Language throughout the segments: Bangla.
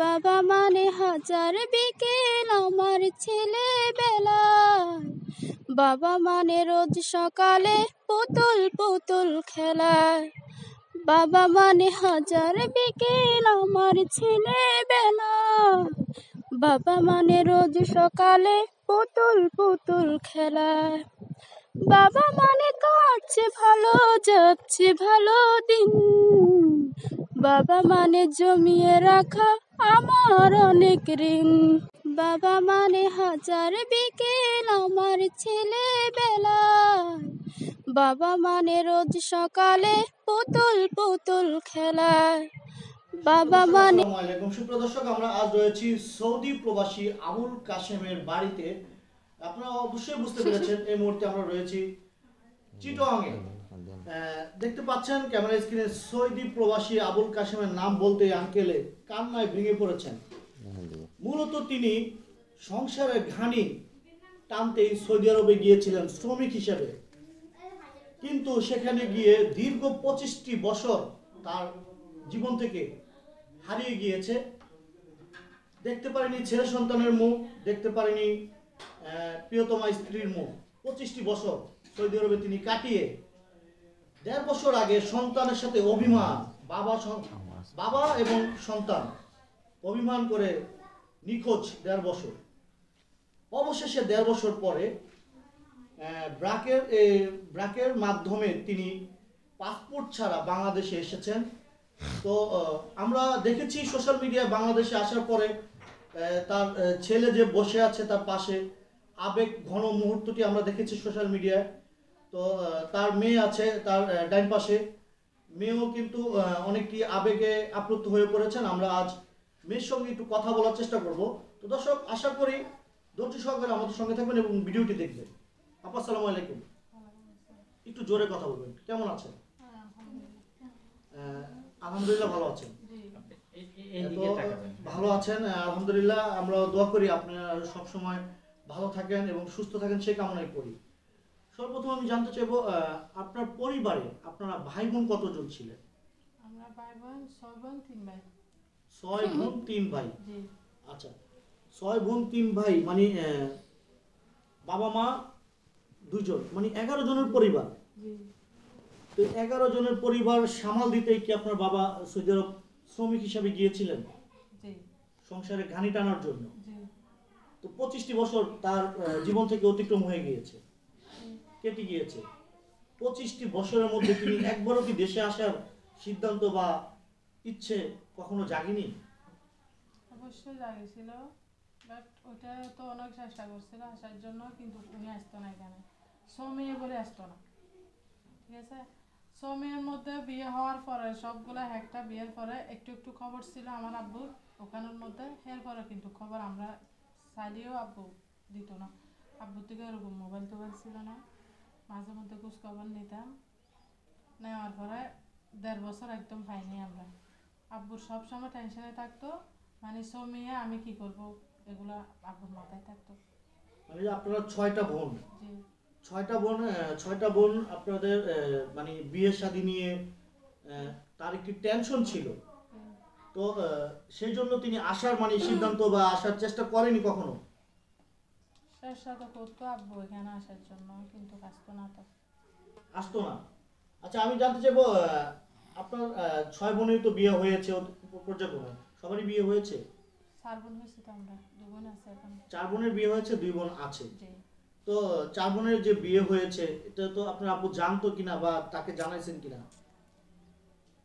বাবা মানে হাজার বিকেল আমার ছেলেবেলায়, বাবা মানে রোজ সকালে পুতুল পুতুল খেলায়। বাবা মানে হাজার বিকেল আমার ছেলেবেলায়, বাবা মানে রোজ সকালে পুতুল পুতুল খেলায়। বাবা মানে কাটছে ভালো, যাচ্ছে ভালো দিন, বাবা মানে জমিয়ে রাখা আমার অনেক ঋণ। বাবা মানে হাজার বিকেল আমার ছেলেবেলায়, বাবা মানে রোজ সকালে পুতুল পুতুল খেলায়। বাবা মানে আসসালামু আলাইকুম সুপ্রিয় দর্শক, আমরা আজ রয়েছি সৌদি প্রবাসী আবুল কাশেমের বাড়িতে। আপনারা অবশ্যই বুঝতে পেরেছেন এই মুহূর্তে আমরা রয়েছি চিটগাংয়ে। দেখতে পাচ্ছেন ক্যামেরা স্ক্রিনে সৌদি প্রবাসী আবুল কাশেমের নাম বলতে আঙ্কেলে কান্নায় ভেঙে পড়েছেন। মূলত তিনি সংসারের ঘানি টানতেই সৌদি আরবে গিয়েছিলেন শ্রমিক হিসেবে, কিন্তু সেখানে গিয়ে দীর্ঘ 25টি বছর তার জীবন থেকে হারিয়ে গিয়েছে। দেখতে পারেনি ছেলে সন্তানের মুখ, দেখতে পারেনি প্রিয়তমা স্ত্রীর মুখ। 25টি বছর সৌদি আরবে তিনি কাটিয়ে 1.5 বছর আগে সন্তানের সাথে অভিমান, বাবা এবং সন্তান অভিমান করে নিখোঁজ 1.5 বছর। অবশেষে 1.5 বছর পরে ব্রাকের মাধ্যমে তিনি পাসপোর্ট ছাড়া বাংলাদেশে এসেছেন। তো আমরা দেখেছি সোশ্যাল মিডিয়ায় বাংলাদেশে আসার পরে তার ছেলে যে বসে আছে তার পাশে, আবেগ ঘন মুহূর্তটি আমরা দেখেছি সোশ্যাল মিডিয়ায়। তো তার মেয়ে আছে তার ডাইন পাশে, মেয়েও কিন্তু অনেকটি আবেগে আপ্লুত হয়ে পড়েছেন। আমরা আজ মেয়ের সঙ্গে একটু কথা বলার চেষ্টা করব। তো দর্শক, আশা করি ধৈর্য সহকারে আমাদের সঙ্গে থাকবেন এবং ভিডিওটি দেখবেন। আপা আসসালামু আলাইকুম, একটু জোরে কথা বলবেন। কেমন আছেন? আলহামদুলিল্লাহ ভালো আছেন। ভালো আছেন আলহামদুলিল্লাহ। আমরা দোয়া করি আপনারা সব সময় ভালো থাকেন এবং সুস্থ থাকেন, সেই কামনাই করি। সর্বপ্রথম আমি জানতে চাইবো আপনার পরিবারে আপনারা ভাই বোন কতজন ছিলেন? আমরা ভাই বোন 6 বোন 3 ভাই। 6 বোন 3 ভাই। জি। আচ্ছা, 6 বোন 3 ভাই মানে বাবা মা 2 জন, মানে 11 জনের পরিবার। জি। তো 11 জনের পরিবার সামাল দিতেই কি আপনার বাবা সৌদি আরব শ্রমিক হিসাবে গিয়েছিলেন? জি। সংসারে ঘানি টানার জন্য। জি। তো 25টি বছর তার জীবন থেকে অতিক্রম হয়ে গিয়েছে, কেটে গিয়েছে। 25টি বছরের মধ্যে তিনি একবারও কি দেশে আসার সিদ্ধান্ত বা ইচ্ছে কখনো জাগেনি? অবশ্যই জাগিয়েছিল, বাট ওটা তো অনেক চেষ্টা করছিল আসার জন্য, কিন্তু উনি আসতো না এখানে। মেয়ে বলে আসতো না, ঠিক আছে। মেয়ের মধ্যে বিয়ে হওয়ার পরে সবগুলা একটা বিয়ের পরে একটু একটু খবর ছিল আমার আব্বু ওখানের মধ্যে, এর পরে কিন্তু খবর আমরা চাইলেও আব্বু দিত না। আব্বুর থেকে এরকম মোবাইল টোবাইল ছিল না, মাঝে মধ্যে খোঁজ খবর নিতাম। নেওয়ার পরে 1.5 বছর একদম পাইনি আমরা। আব্বুর সবসময় টেনশনে থাকতো, মানে মেয়ে আমি কি করব এগুলা আব্বুর মাথায় থাকতো। মানে আপনারা 6টা বোন। জি। 6টা বোন আপনাদের মানে বিয়ে শাদী নিয়ে তার একটি টেনশন ছিল। তো সেই জন্য তিনি আসার মানে সিদ্ধান্ত বা আসার চেষ্টা করেনি কখনো? চেষ্টা তো করতো আব্বু এখানে আসার জন্য, কিন্তু আসতো না তো। আসতো না। আচ্ছা, আমি জানতে চাইবো আপনার 6 বোনের তো বিয়ে হয়েছে পর্যায়ক্রমে, সবারই বিয়ে হয়েছে? 4 বোন হয়েছে তো আমরা, 2 বোন আছে এখন। 4 বোনের বিয়ে হয়েছে, 2 বোন আছে। জি। তো 4 বোনের যে বিয়ে হয়েছে এটা তো আপনার আব্বু জানতো কিনা বা তাকে জানাইছেন কিনা?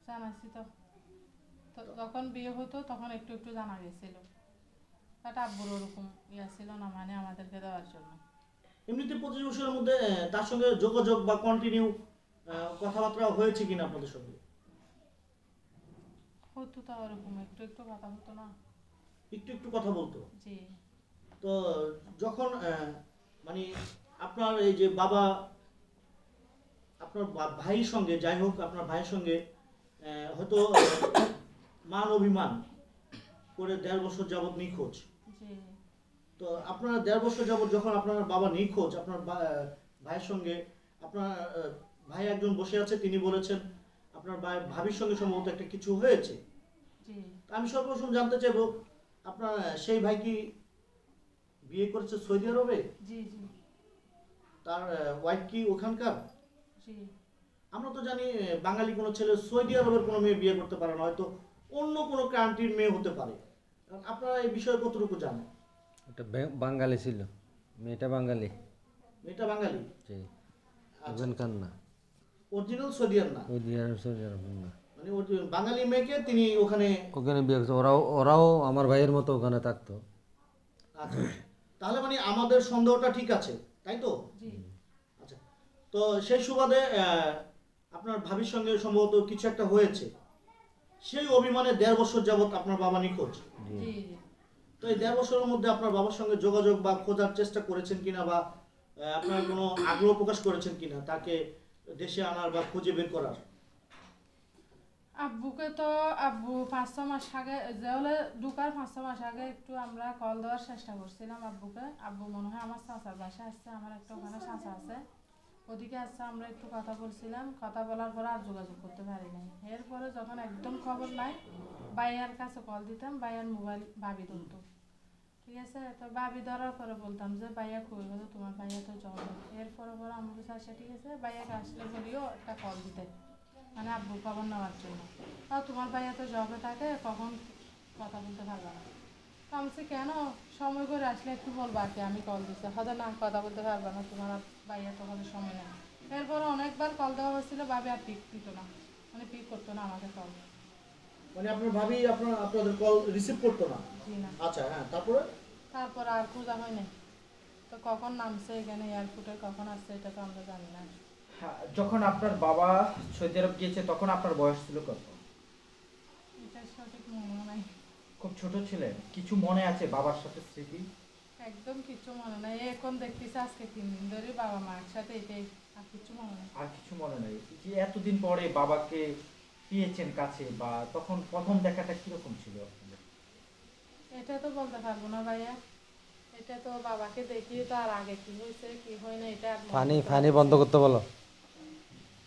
জানাইছি তো, যখন বিয়ে হতো তখন একটু একটু জানা গেছিল, বাট আব্বুর ওরকম ইয়া ছিল না, মানে আমাদেরকে দেওয়ার জন্য। এমনিতে 25 বছরের মধ্যে তার সঙ্গে যোগাযোগ বা কন্টিনিউ কথাবার্তা হয়েছে কিনা আপনাদের সঙ্গে? হতো তো ওরকম একটু একটু কথা হতো না। একটু একটু কথা বলতো। জি। তো যখন মানে আপনার এই যে বাবা আপনার ভাইয়ের সঙ্গে, যাই হোক আপনার ভাইয়ের সঙ্গে হয়তো মান অভিমান করে 1.5 বছর যাবৎ নিখোঁজ। জি। তো আপনার 1.5 বছর যাবৎ যখন আপনার বাবা নিখোঁজ, আপনার ভাইয়ের সঙ্গে আপনার ভাই একজন বসে আছে, তিনি বলেছেন আপনার ভাবির সঙ্গে সম্ভবত একটা কিছু হয়েছে। জি। আমি সর্বপ্রথম জানতে চাইবো, আপনার সেই ভাই কি বিয়ে করেছে সৌদি আরবে? জি জি তার ওয়াইফ কি ওখানকার? জি। আমরা তো জানি বাঙালি কোনো ছেলে সৌদি আরবের কোনো মেয়ে বিয়ে করতে পারে না, হয়তো অন্য কোনো কান্ট্রির মেয়ে হতে পারে। আপনারা এই বিষয়ে কতটুকু জানেন? এটা বাঙালি ছিল, মেয়েটা বাঙালি। মেয়েটা বাঙালি? জি, আচ্ছা, ওখানকার না, অরিজিনাল সৌদিয়ান না, সৌদি আরব না। মানে বাঙালি মেয়েকে তিনি ওখানে ওখানে বিয়ে করছে, ওরাও আমার ভাইয়ের মতো ওখানে থাকতো। আচ্ছা, তাহলে মানে আমাদের সন্দেহটা ঠিক আছে, তাই তো? জি আচ্ছা, তো সেই সুবাদে আপনার ভাবির সঙ্গে সম্ভবত কিছু একটা হয়েছে, সেই অভিমানে 1.5 বছর যাবত আপনার বাবা নিখোঁজ। জি জি। তো এই 1.5 বছরের মধ্যে আপনার বাবার সঙ্গে যোগাযোগ বা খোঁজার চেষ্টা করেছেন কিনা, বা আপনার কোনো আগ্রহ প্রকাশ করেছেন কিনা তাকে দেশে আনার বা খুঁজে বের করার? আব্বুকে তো আব্বু 5-6 মাস আগে যে হলে ঢুকার 5-6 মাস আগে একটু আমরা কল দেওয়ার চেষ্টা করছিলাম আব্বুকে। আব্বু মনে হয় আমার চাচার বাসায় আসছে, আমার একটা ওখানে চাচা আছে, ওদিকে আসছে। আমরা একটু কথা বলছিলাম, কথা বলার পরে আর যোগাযোগ করতে পারি নাই। এরপরে যখন একদম খবর নাই, ভাইয়ার কাছে কল দিতাম, ভাইয়ার মোবাইল ভাবি ধরতো, ঠিক আছে। তো ভাবি ধরার পরে বলতাম যে ভাইয়া কই হলো, তোমার ভাইয়া তো জব। এরপরে আমাকে চাষা ঠিক আছে, ভাইয়াকে আসলে বলিও একটা কল দিতে, মানে আব্বুর খবর নেওয়ার জন্য। তাও তোমার ভাইয়া তো জবে থাকে, কখন কথা বলতে পারবে না। তো আমি বলছি, কেন, সময় করে আসলে একটু বলবো আর কি, আমি কল দিচ্ছি, হয়তো না কথা বলতে পারবে না, তোমার ভাইয়া তো হলে সময় নেই। এরপরে অনেকবার কল দেওয়া হয়েছিল, ভাবি আর পিক দিত না, মানে পিক করতো না আমাকে কল। মানে আপনার ভাবি আপনাদের কল রিসিভ করতো না? জি না। আচ্ছা, হ্যাঁ, তারপরে? তারপর আর খোঁজা হয় নাই। তো কখন নামছে এখানে এয়ারপোর্টে, কখন আসছে এটা তো আমরা জানি না। হ্যাঁ, যখন আপনার বাবা সৌদি আরব গিয়েছে তখন আপনার বয়স ছিল কত? এটা সঠিক মনে নাই। খুব ছোট ছিলেন? কিছু মনে আছে বাবার সাথে স্মৃতি? একদম কিছু মনে নাই। এখন দেখতেছি আজকে 3 দিন ধরে বাবা মা একসাথে, এটাই, আর কিছু মনে নাই। আর কিছু মনে নেই? যে এতদিন পরে বাবাকে পেয়েছেন কাছে, বা তখন প্রথম দেখাটা কিরকম ছিল আপনাদের? এটা তো বলতে পারবো না ভাইয়া, এটা তো বাবাকে দেখি তো, আর আগে কি হয়েছে কি হয় না এটা আর মনে ফানি করতে ফানি পারছি বন্ধ না। করতে বলো।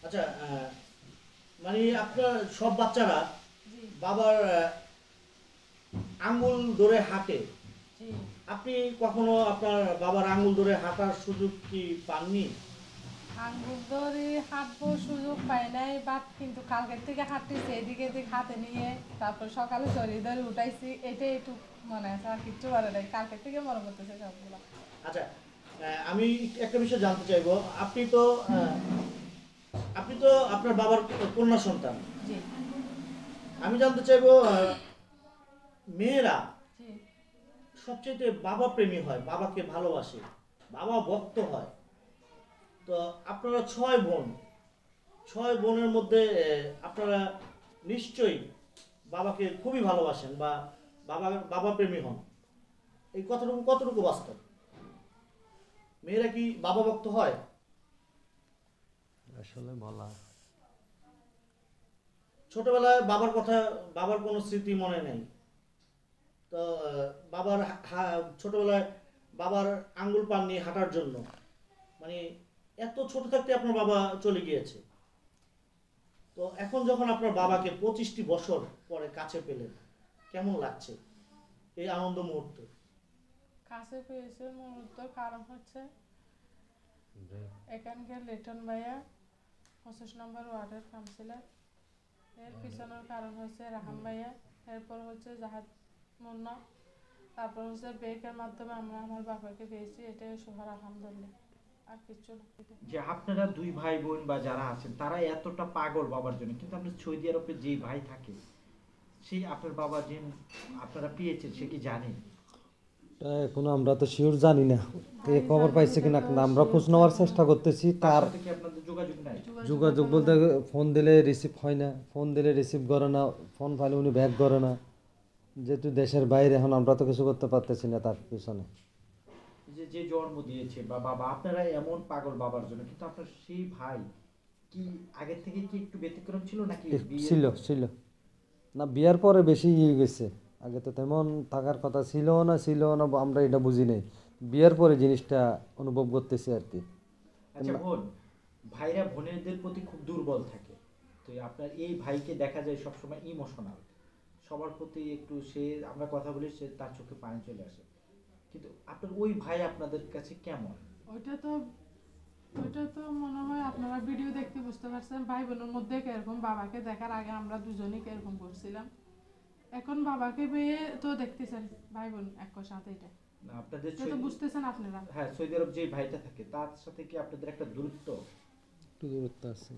আচ্ছা, মানে আপনার সব বাচ্চারা জি বাবার আঙ্গুল ধরে হাঁটে, জি। আপনি কখনো আপনার বাবার আঙ্গুল ধরে হাঁটার সুযোগ কি পাননি? আঙ্গুল ধরে হাঁটবো সুযোগ পাই নাই, বাট কিন্তু কালকের থেকে হাঁটতেছি এদিকে এদিকে হাতে নিয়ে, তারপর সকালে চড়ি ধরে উঠাইছি, এটাই একটু মনে আছে, আর কিচ্ছু মনে নাই। কালকের থেকে মনে করতেছে সবগুলো। আচ্ছা, আমি একটা বিষয় জানতে চাইবো, আপনি তো আপনার বাবার কন্যা সন্তান। জি আমি জানতে চাইবো, মেয়েরা জি সবচেয়ে বাবা প্রেমী হয়, বাবাকে ভালোবাসে, বাবা ভক্ত হয়। তো আপনারা 6 বোন, 6 বোনের মধ্যে আপনারা নিশ্চয়ই বাবাকে খুবই ভালোবাসেন বা বাবা প্রেমী হন। এই কতটুকু বাস্তব? মেয়েরা কি বাবা ভক্ত হয়? আসলে বলা ছোটবেলায় বাবার কোনো স্মৃতি মনে নেই তো, ছোটবেলায় বাবার আঙ্গুল পাননি হাঁটার জন্য, মানে এত ছোট থাকতে আপনার বাবা চলে গিয়েছে। তো এখন যখন আপনার বাবাকে 25টি বছর পরে কাছে পেলেন, কেমন লাগছে এই আনন্দ মুহূর্তে? কাছে পেয়েছে মূলত কারণ হচ্ছে এখানকার লিটন ভাইয়া 25 নম্বর ওয়ার্ডের কাউন্সিলর, এর পিছনের কারণ হচ্ছে রাহাম ভাইয়া, এরপর হচ্ছে জাহাদ মুন্না, তারপর হচ্ছে বেকের মাধ্যমে আমরা আমার বাবাকে পেয়েছি, এটাই শোহার আলহামদুলিল্লাহ, আর কিছু না। যে আপনারা 2 ভাই বোন বা যারা আছেন তারা এতটা পাগল বাবার জন্য, কিন্তু আপনার সৌদি আরবে যে ভাই থাকে সেই আপনার বাবা যে আপনারা পেয়েছেন সে কি জানে? এটা এখনো আমরা তো শিওর জানি না, কে খবর পাইছে কিনা, আমরা খোঁজ নেওয়ার চেষ্টা করতেছি। তার তার সাথে কি আপনাদের যোগাযোগ নাই? যোগাযোগ বলতে ফোন দিলে রিসিভ হয় না, ফোন দিলে রিসিভ করে না, ফোন পাইলে উনি ব্যাক করে না। যেহেতু দেশের বাইরে, এখন আমরা তো কিছু করতে পারতেছি না তার পিছনে। যে জন্ম দিয়েছে বা বাবা, আপনারা এমন পাগল বাবার জন্য, কিন্তু আপনার সেই ভাই কি আগে থেকে কি একটু ব্যতিক্রম ছিল নাকি ছিল ছিল না, বিয়ার পরে বেশি ইয়ে গেছে। আগে তো তেমন থাকার কথা ছিল না আমরা এটা বুঝি নাই, বিয়ার পরে জিনিসটা অনুভব করতেছি আর কি। আচ্ছা বোন, ভাইরা বোনেদের প্রতি খুব দুর্বল থাকে, তো আপনার এই ভাইকে দেখা যায় সবসময় ইমোশনাল, সবার প্রতি একটু সে আমরা কথা বলি সে তার চোখে পানি চলে আসে, কিন্তু আপনার ওই ভাই আপনাদের কাছে কেমন? ওইটা তো মনে হয় আপনারা ভিডিও দেখতে বুঝতে পারছেন ভাই বোনের মধ্যে কিরকম। বাবাকে দেখার আগে আমরা দুজনেই কিরকম করছিলাম, এখন বাবাকে পেয়ে তো দেখতেছেন ভাই বোন এক সাথে। এটা না আপনাদের এটা তো বুঝতেছেন আপনারা। হ্যাঁ, সৌদি আরব যে ভাইটা থাকে তার সাথে কি আপনাদের একটা দূরত্ব? একটু দূরত্ব আছে।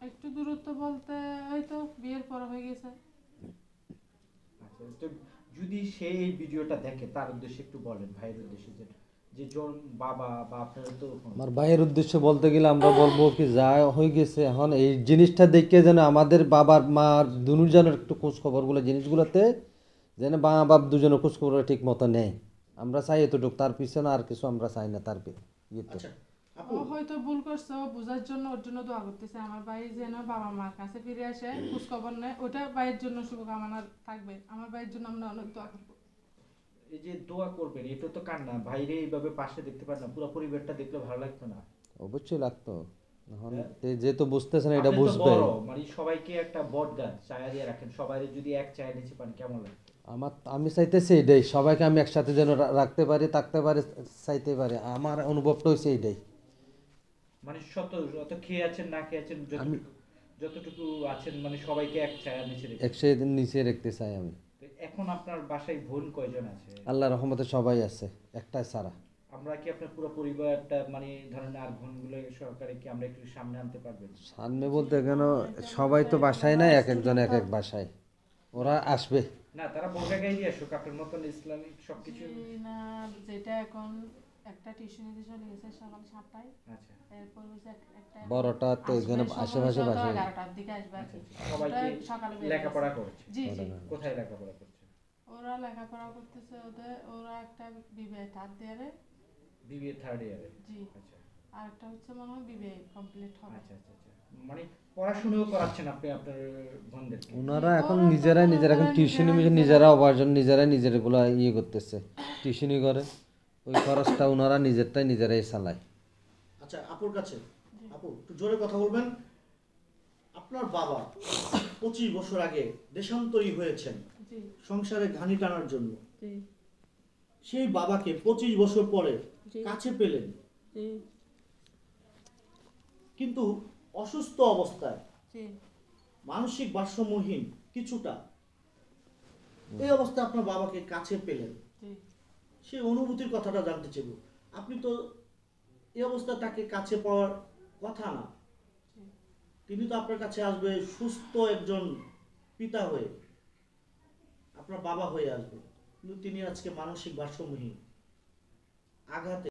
একটু দূরত্ব বলতে হয়তো বিয়ের পর হয়ে গেছে। আচ্ছা, তো যদি সে এই ভিডিওটা দেখে তার উদ্দেশ্যে একটু বলেন, ভাইয়ের উদ্দেশ্যে, যে জন বাবা বা আপনারা তো আমার ভাইয়ের উদ্দেশ্যে বলতে গেলে আমরা বলবো কি যা হয়ে গেছে এখন এই জিনিসটা দেখে যেন আমাদের বাবার মার দুজনের একটু খোঁজ খবরগুলো জিনিসগুলোতে যেন মা বাপ দুজনের খোঁজ খবর ঠিক মতো নেয়। আমরা চাই এতটুকু, তার পিছনে আর কিছু আমরা চাই না। তার ইয়েতে আচ্ছা আপু, ও হয়তো ভুল করছে, ও বোঝার জন্য ওর জন্য দোয়া করতেছে আমার ভাই যেন বাবা মার কাছে ফিরে আসে, খোঁজ খবর নেয়। ওটা ভাইয়ের জন্য শুভকামনা থাকবে, আমার ভাইয়ের জন্য আমরা অনেক দোয়া করবো। এই যে দোয়া করবেন এটা তো কান্না, ভাইরে এইভাবে পাশে দেখতে পারেন না, পুরো পরিবারটা দেখলে ভালো লাগতো না? অবশ্যই লাগতো। এখন যেহেতু বুঝতেছে না এটা আপনি তো বুঝবে। বড়, মানে সবাইকে একটা বট গাছ চায়া দিয়ে রাখেন, সবাই যদি এক চায়া নিচে পান কেমন লাগে? আমি চাইতেছি এটাই, সবাইকে আমি একসাথে যেন রাখতে পারি, থাকতে পারি, চাইতে পারি। আমার অনুভবটা হচ্ছে এইটাই। মানে যত খেয়ে আছেন না খেয়ে আছেন যতটুকু আছেন মানে সবাইকে এক ছায়া নিচে রেখে। একসাথে নিচে রাখতে চাই আমি। তো এখন আপনার বাসায় বোন কয়জন আছে? আল্লাহ রহমতে সবাই আছে, একটাই ছাড়া। আমরা কি আপনার পুরো পরিবারটা মানে ধরেন আর বোনগুলো সহকারে কি আমরা একটু সামনে আনতে পারবেন? সামনে বলতে কেন, সবাই তো বাসায় নাই, এক একজন এক এক বাসায়। ওরা আসবে। না, তারা বোরকা গায়ে দিয়ে আসুক, আপনার মতন ইসলামিক সবকিছু। না, যেটা এখন একটা টিউশনিতে চলে গেছে সকাল 7টায়, আচ্ছা এরপর হচ্ছে একটা বড়টা তো এখানে আশেপাশে বাসায়। 11টার দিকে আসবে আর কি। সবাইকে ওটা সকালে বের লেখাপড়া হয়েছে। করছে? জি জি, কোথায় লেখাপড়া করছে? ওরা লেখাপড়া করতেছে, ওরা একটা বিবিএ থার্ড ইয়ারে। বিবিএ থার্ড ইয়ারে? জি, আচ্ছা আর একটা হচ্ছে মনে হয় বিবিএ কমপ্লিট হবে। আচ্ছা আচ্ছা আচ্ছা, মানে পড়াশোনাও করাচ্ছেন আপনি আপনার বোনদেরকে? ওনারা এখন নিজেরা এখন টিউশনি নিজেরা উপার্জন নিজেরগুলো ইয়ে করতেছে, টিউশনি করে। ওই খরচটা ওনারা নিজেরাই চালায়। আচ্ছা আপুর কাছে, আপু একটু জোরে কথা বলবেন। আপনার বাবা 25 বছর আগে দেশান্তরী হয়েছেন জি সংসারে ঘানি টানার জন্য। জি সেই বাবাকে 25 বছর পরে জি। কাছে পেলেন, জি কিন্তু অসুস্থ অবস্থায়, জি মানসিক ভারসাম্যহীন কিছুটা, এই অবস্থায় আপনার বাবাকে কাছে পেলেন, জি। সেই অনুভূতির কথাটা জানতে চাইব। আপনি তো এই অবস্থায় তাকে কাছে পাওয়ার কথা না, তিনি তো আপনার কাছে আসবে সুস্থ একজন পিতা হয়ে, আপনার বাবা হয়ে আসবে, কিন্তু তিনি আজকে মানসিক ভারসাম্যহীন, আঘাতে